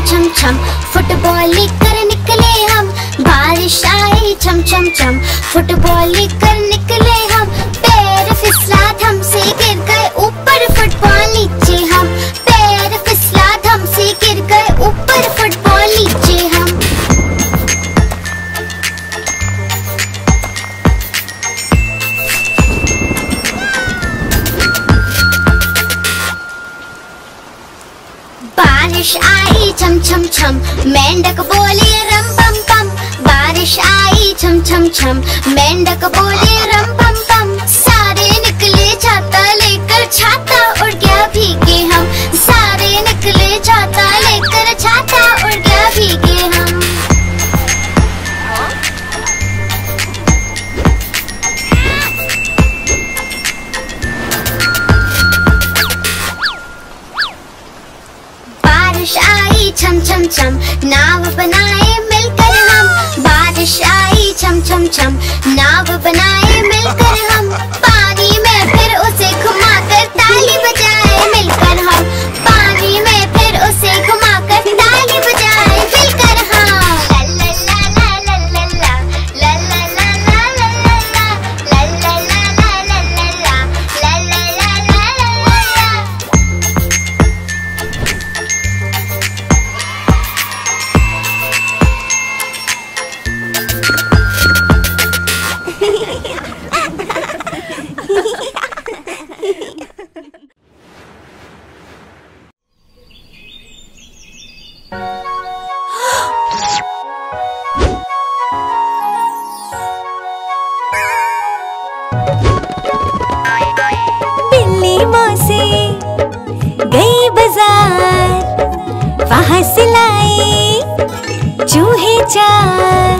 छम छम छम, फुटबॉल लेकर निकले हम। बारिश आई छम छम छम, फुटबॉल लेकर निकले हम। पैर फिसला धम से गिर गए ऊपर, फुटबॉल नीचे हम। पैर फिसला धम से गिर गए ऊपर, फुटबॉल नीचे हम। बारिश आई छम छम छम, मेंढक बोले रम पम पम। बारिश आई छम छम छम, मेंढक बोले रम पम पम। सारे निकले छाता लेकर, छाता उड़ गया भीगे हम। सारे निकले छाता लेकर, छाता उड़ गया भीगे हम। बारिश आई छम छम छम, नाव बनाए मिलकर हम। बारिश आई छम छम छम, नाव बनाए मिलकर हम। पानी में फिर उसे घुमाकर ताली बजाए मिलकर हम। पानी में फिर उसे घुमाकर ताली बजाए मिलकर हम। ला ला ला ला ला ला ला ला ला ला ला ला ला ला ला ला ला ला ला। बिल्ली मौसी गई बाजार, वहाँ से लाई चूहे चार।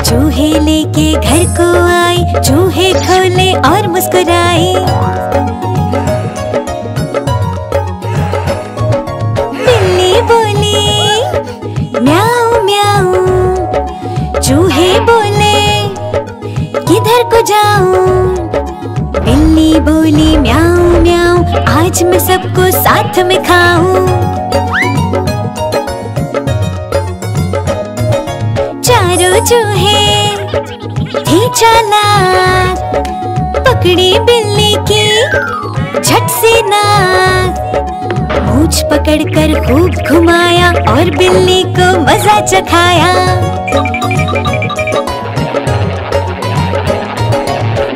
चूहे लेके घर को आई, चूहे खोले और मुस्कुराई। बिल्ली बोली म्याऊ म्याऊ, चूहे बोले किधर को जाऊं। बिल्ली बोली म्याऊ म्याऊ, आज मैं सबको साथ में खाऊं। चारों चूहे थे चालाक, पकड़ी बिल्ली की झट से नाक। मूंछ पकड़कर खूब घुमाया और बिल्ली को मजा चखाया।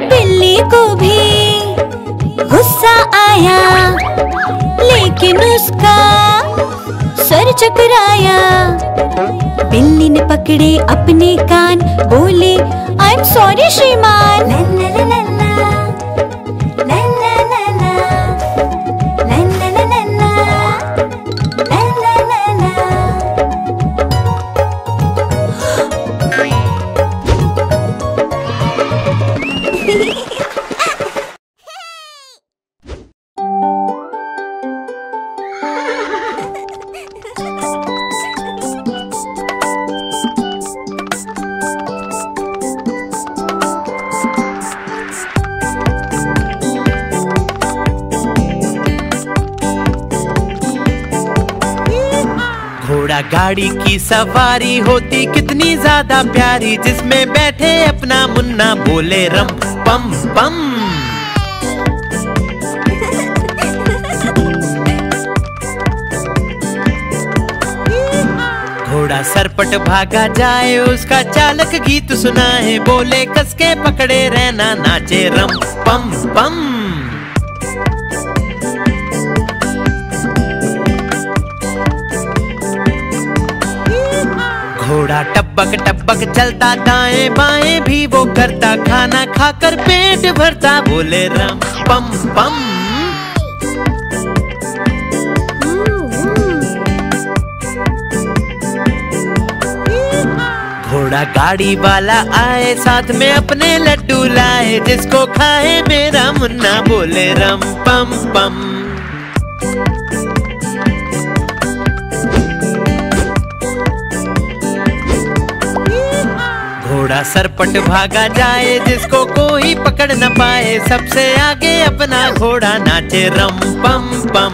बिल्ली को भी गुस्सा आया, लेकिन उसका सर चकराया। बिल्ली ने पकड़े अपने कान, बोले आई एम सॉरी श्रीमान। ला ला ला ला ला ला ला ला ला ला ला ला ला ला ला। घोड़ा गाड़ी की सवारी होती कितनी ज्यादा प्यारी, जिसमें बैठे अपना मुन्ना बोले रम पम पम। घोड़ा सरपट भागा जाए, उसका चालक गीत सुनाए। बोले कस के पकड़े रहना, नाचे रम पम पम। घोड़ा टपक टपक चलता, दाएं बाएं भी वो करता। खाना खाकर पेट भरता, बोले रम पम पम। घोड़ा गाड़ी वाला आए, साथ में अपने लड्डू लाए। जिसको खाए मेरा मुन्ना, बोले रम पम पम। घोड़ा सरपट भागा जाए, जिसको कोई पकड़ न पाए। सबसे आगे अपना घोड़ा नाचे रम पम पम।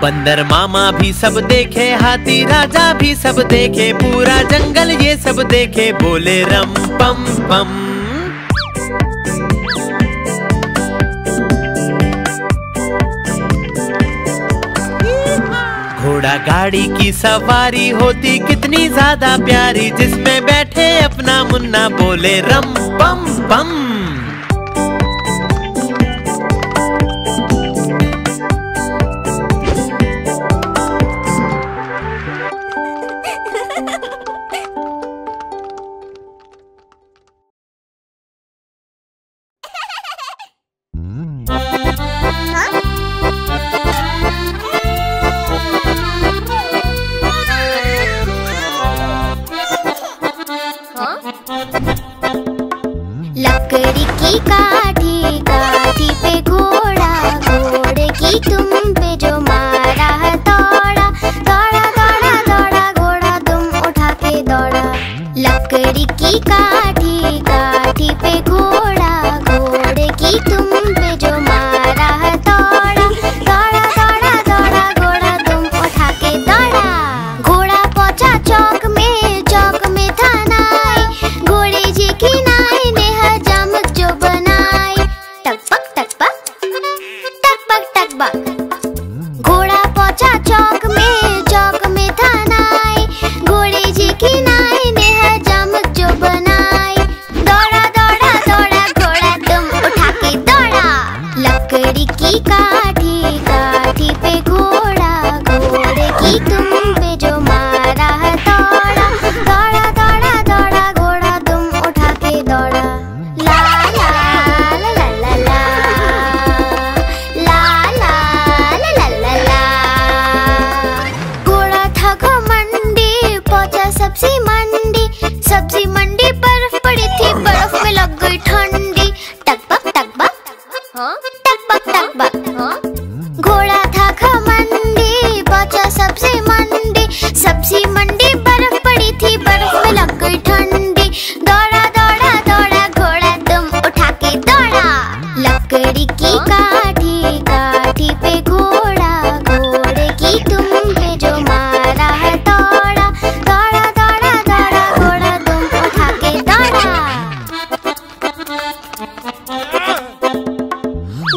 बंदर मामा भी सब देखे, हाथी राजा भी सब देखे, पूरा जंगल ये सब देखे, बोले रम पम पम। घोड़ा गाड़ी की सवारी होती कितनी ज्यादा प्यारी, जिसमें बैठे अपना मुन्ना, बोले रम पम पम। लकड़ी की काठी, काठी पे घोड़ा, घोड़े की तुम पे जो मारा, दौड़ा दौड़ा दौड़ा दौड़ा, घोड़ा तुम उठा के दौड़ा। लकड़ी की काठी, काठी पे घोड़ा, घोड़े की तुम पे जो मारा, दौड़ा दौड़ा दौड़ा दौड़ा, घोड़ा तुम उठा के दौड़ा। घोड़ा पहुंचा चौक में, चौक में था नाई, घोड़े जी की नाई ने हजामत जो बनाई। टकपक टकपक टकपक टकपक। घोड़ा पहुंचा चौक में, चौक में था नाई, घोड़े जी की नाई ने हजामत जो बनाई। दौड़ा दौड़ा दौड़ा, घोड़ा तुम उठा के दौड़ा। लकड़ी की काठी, काठी पे घोड़ा, घोड़े की तुम पे जो मारा, दौड़ा दौड़ा दौड़ा दौड़ा, घोड़ा तुम उठा के दौड़ा। ला ला ला ला ला ला ला ला ला ला। घोड़ा था घमंडी, पहुंचा सब्जी मंडी, सब्जी मंडी बर्फ पड़ी थी, बर्फ में लग गई ठंडी। टकपक टकपक टकपक टकपक। घोड़ा था घमंडी, पहुंचा सब्जी मंडी, सब्जी मंडी बर्फ पड़ी थी, बर्फ में लग गई ठंडी। दौड़ा दौड़ा दौड़ा, घोड़ा तुम उठा के दौड़ा। लकड़ी की काठी, काठी पे घोड़ा, घोड़े की तुम पे जो मारा, दौड़ा दौड़ा दौड़ा दौड़ा, घोड़ा तुम उठा के दौड़ा।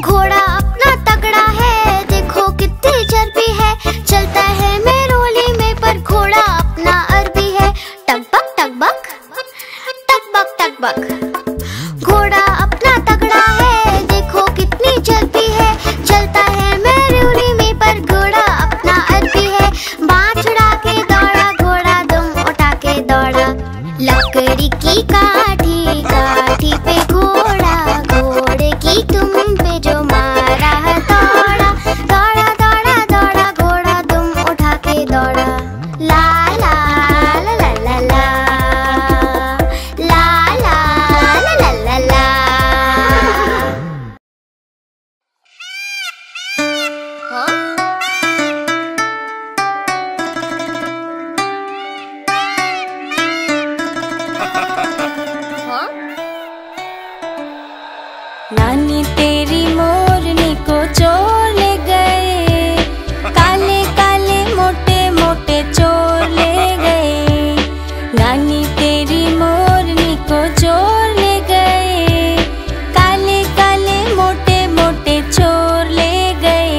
घोड़ा अपना तगड़ा है, देखो कितनी चर्बी है, चलता है मेरोली में, पर घोड़ा अपना अरबी है। टकबक टकबक टकबक टकबक। घोड़ा अपना तगड़ा है, देखो कितनी चर्बी है, चलता है मेरोली में, पर घोड़ा अपना अरबी है। बाँह उड़ा के दौड़ा, घोड़ा तुम उठा के दौड़ा। लकड़ी की काठी, काठी पे घोड़ा, घोड़े की तुम पे जो मारा, दौड़ा दौड़ा दौड़ा दौड़ा, घोड़ा तुम उठा के दौड़ा। ला ला ला ला ला ला ला ला ला ला। नानी तेरी मोरनी को चोर ले गए, काले काले मोटे मोटे चोर ले गए। नानी तेरी मोरनी को चोर ले गए, काले काले मोटे मोटे चोर ले गए।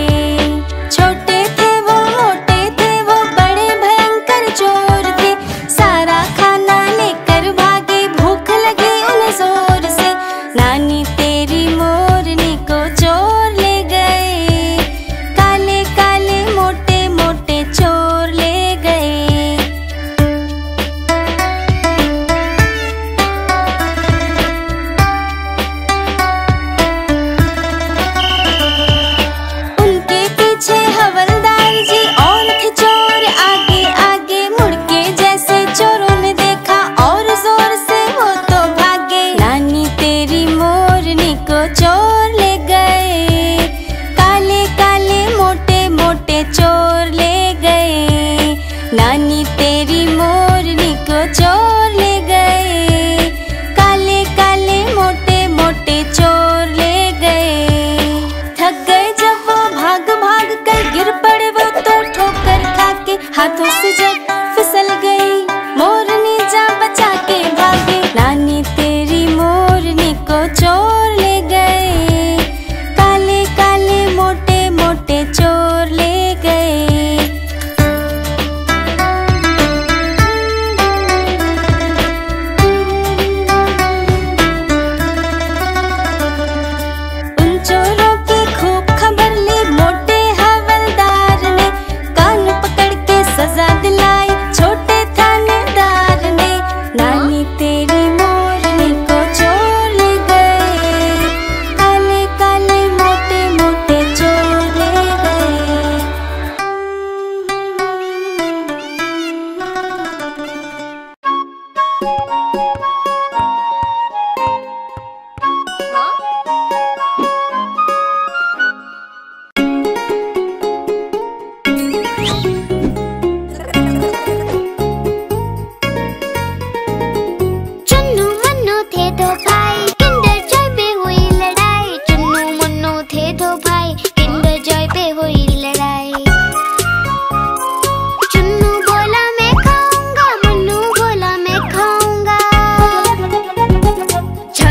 छोटे थे वो, मोटे थे वो, बड़े भयंकर चोर थे, सारा खाना लेकर भागे, भूख लगी उन्हें जोर से। नानी तेरी मोरनी को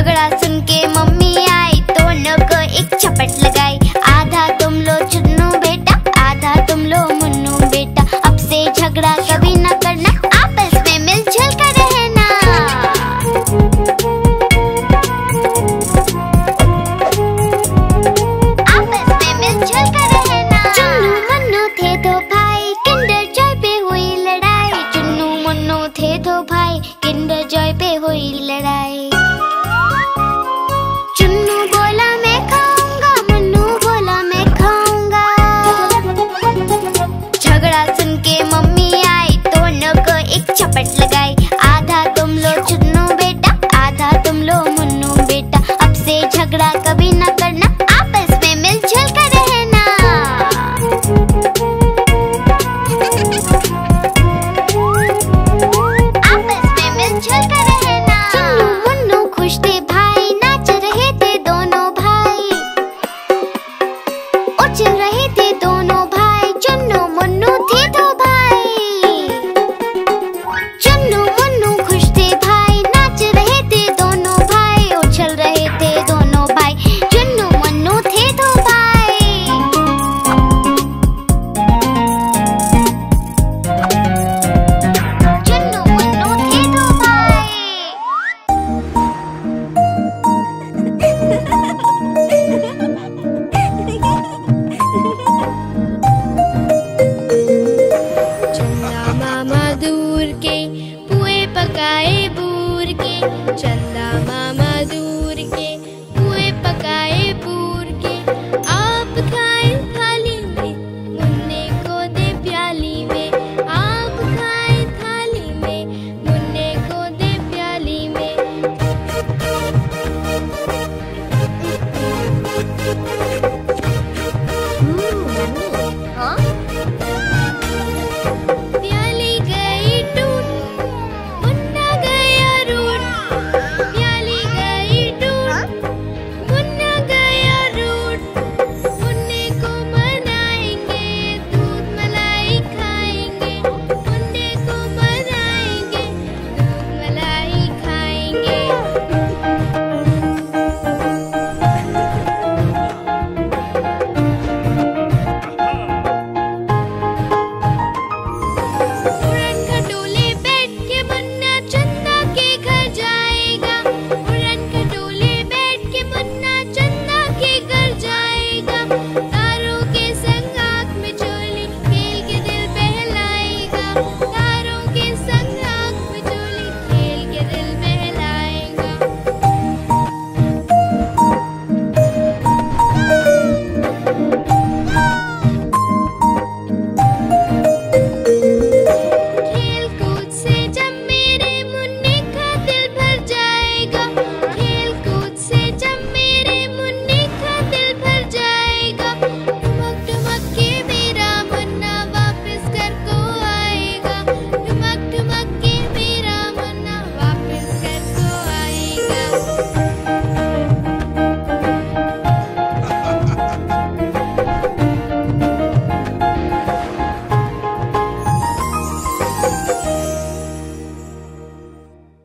झगड़ा सुन के मम्मी आई, दोनों को एक चपट लगाई। आधा तुम लो चुन्नू बेटा, आधा तुम लो मुन्नू बेटा। अब से झगड़ा कभी न करना, आपस में मिलजुल कर रहना। आपस में मिलजुल कर रहना। चुन्नू मुन्नू थे दो भाई, किंडर जॉय पे हुई लड़ाई। चुन्नू मुन्नू थे दो भाई, किंडर जॉय पे हुई लड़ाई। चुन्नू बोला मैं खाऊंगा, मुन्नू बोला मैं खाऊंगा। झगड़ा सुन के मम्मी आई, दोनों को एक चपट लगाई। आधा तुम लो चुन्नू बेटा, आधा तुम लो मुन्नू बेटा। अब से झगड़ा कभी न करना, आपस में मिलजुल कर रहना। आपस में मिलजुल कर रहना। चुन्नू मुन्नू खुश थे भाई, नाच रहे थे दोनों भाई, उछल रहे थे दोनों भाई। चुन्नू मुन्नू थे दो भाई। चुन्नू मुन्नू खुश थे भाई, नाच रहे थे दोनों भाई, उछल रहे थे दोनों भाई। चुन्नू मुन्नू थे दो भाई। चुन्नू मुन्नू थे दो भाई। चंदा मामा दूर के पुए पकाए बूर के, चंदा मामा